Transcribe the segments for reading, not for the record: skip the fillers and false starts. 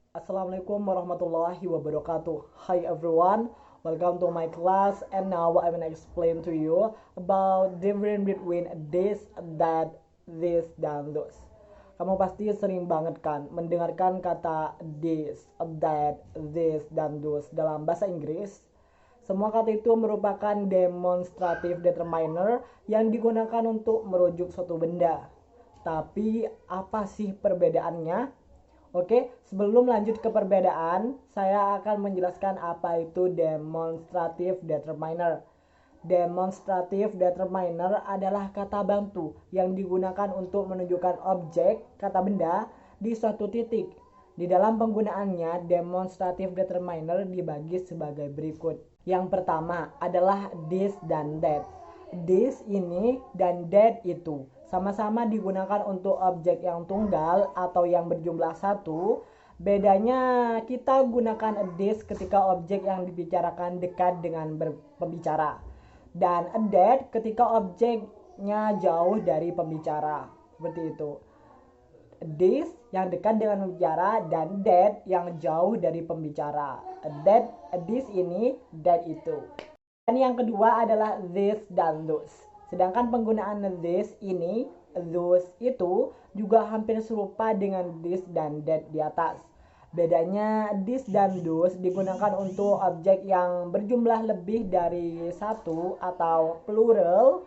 Assalamualaikum warahmatullahi wabarakatuh. Hi everyone, welcome to my class and now I will explain to you about difference between this, that, this, dan those. Kamu pasti sering banget kan mendengarkan kata this, that, this, dan those dalam bahasa Inggris. Semua kata itu merupakan demonstrative determiner yang digunakan untuk merujuk suatu benda. Tapi apa sih perbedaannya? Oke, sebelum lanjut ke perbedaan, saya akan menjelaskan apa itu demonstrative determiner. Demonstrative determiner adalah kata bantu yang digunakan untuk menunjukkan objek, kata benda, di suatu titik. Di dalam penggunaannya, demonstrative determiner dibagi sebagai berikut. Yang pertama adalah this dan that. This ini dan that itu sama-sama digunakan untuk objek yang tunggal atau yang berjumlah satu. Bedanya kita gunakan this ketika objek yang dibicarakan dekat dengan pembicara, dan that ketika objeknya jauh dari pembicara. Seperti itu. This yang dekat dengan pembicara dan that yang jauh dari pembicara. This ini, that itu. Dan yang kedua adalah this dan those. Sedangkan penggunaan this ini, those itu juga hampir serupa dengan this dan that di atas. Bedanya this dan those digunakan untuk objek yang berjumlah lebih dari satu atau plural,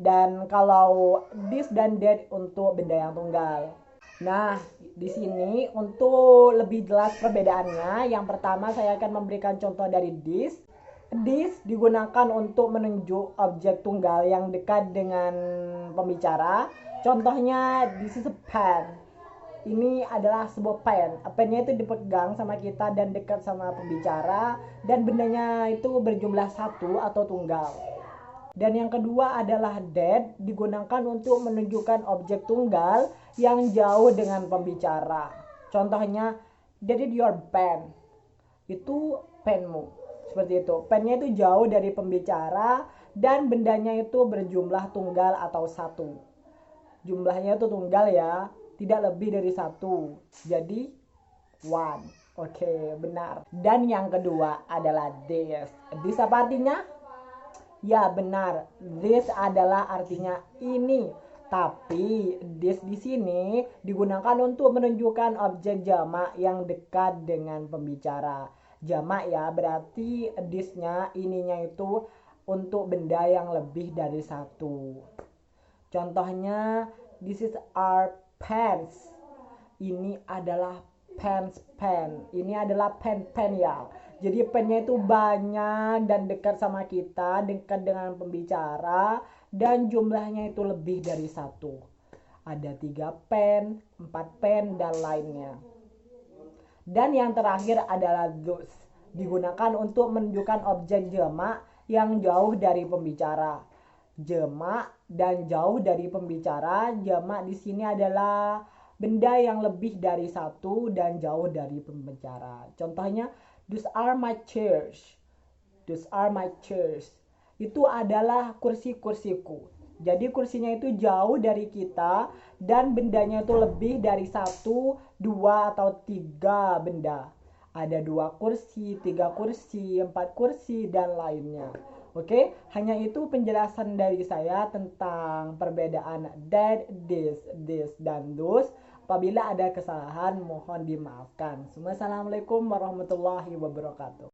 dan kalau this dan that untuk benda yang tunggal. Nah, di sini untuk lebih jelas perbedaannya, yang pertama saya akan memberikan contoh dari this. This digunakan untuk menunjuk objek tunggal yang dekat dengan pembicara. Contohnya, this is a pen. Ini adalah sebuah pen. Pennya itu dipegang sama kita dan dekat sama pembicara, dan bendanya itu berjumlah satu atau tunggal. Dan yang kedua adalah that, digunakan untuk menunjukkan objek tunggal yang jauh dengan pembicara. Contohnya, that is your pen. Itu penmu. Seperti itu. Pennya itu jauh dari pembicara dan bendanya itu berjumlah tunggal atau satu. Jumlahnya itu tunggal ya, tidak lebih dari satu. Jadi one. Oke, benar. Dan yang kedua adalah this. This apa artinya? Ya, benar. This adalah artinya ini. Tapi this di sini digunakan untuk menunjukkan objek jamak yang dekat dengan pembicara. Jamak ya, berarti this-nya, ininya itu untuk benda yang lebih dari satu. Contohnya, this is our pens. Ini adalah pen. Ini adalah pen ya. Jadi pennya itu banyak dan dekat sama kita, dekat dengan pembicara, dan jumlahnya itu lebih dari satu. Ada 3 pen, 4 pen, dan lainnya. Dan yang terakhir adalah those. Digunakan untuk menunjukkan objek jamak yang jauh dari pembicara. Jamak dan jauh dari pembicara. Jamak di sini adalah benda yang lebih dari satu dan jauh dari pembicara. Contohnya, those are my chairs. Those are my chairs. Itu adalah kursi-kursiku. Jadi kursinya itu jauh dari kita dan bendanya itu lebih dari satu, dua, atau tiga benda. Ada 2 kursi, 3 kursi, 4 kursi, dan lainnya. Oke, hanya itu penjelasan dari saya tentang perbedaan that, this, dan those. Apabila ada kesalahan, mohon dimaafkan. Assalamualaikum warahmatullahi wabarakatuh.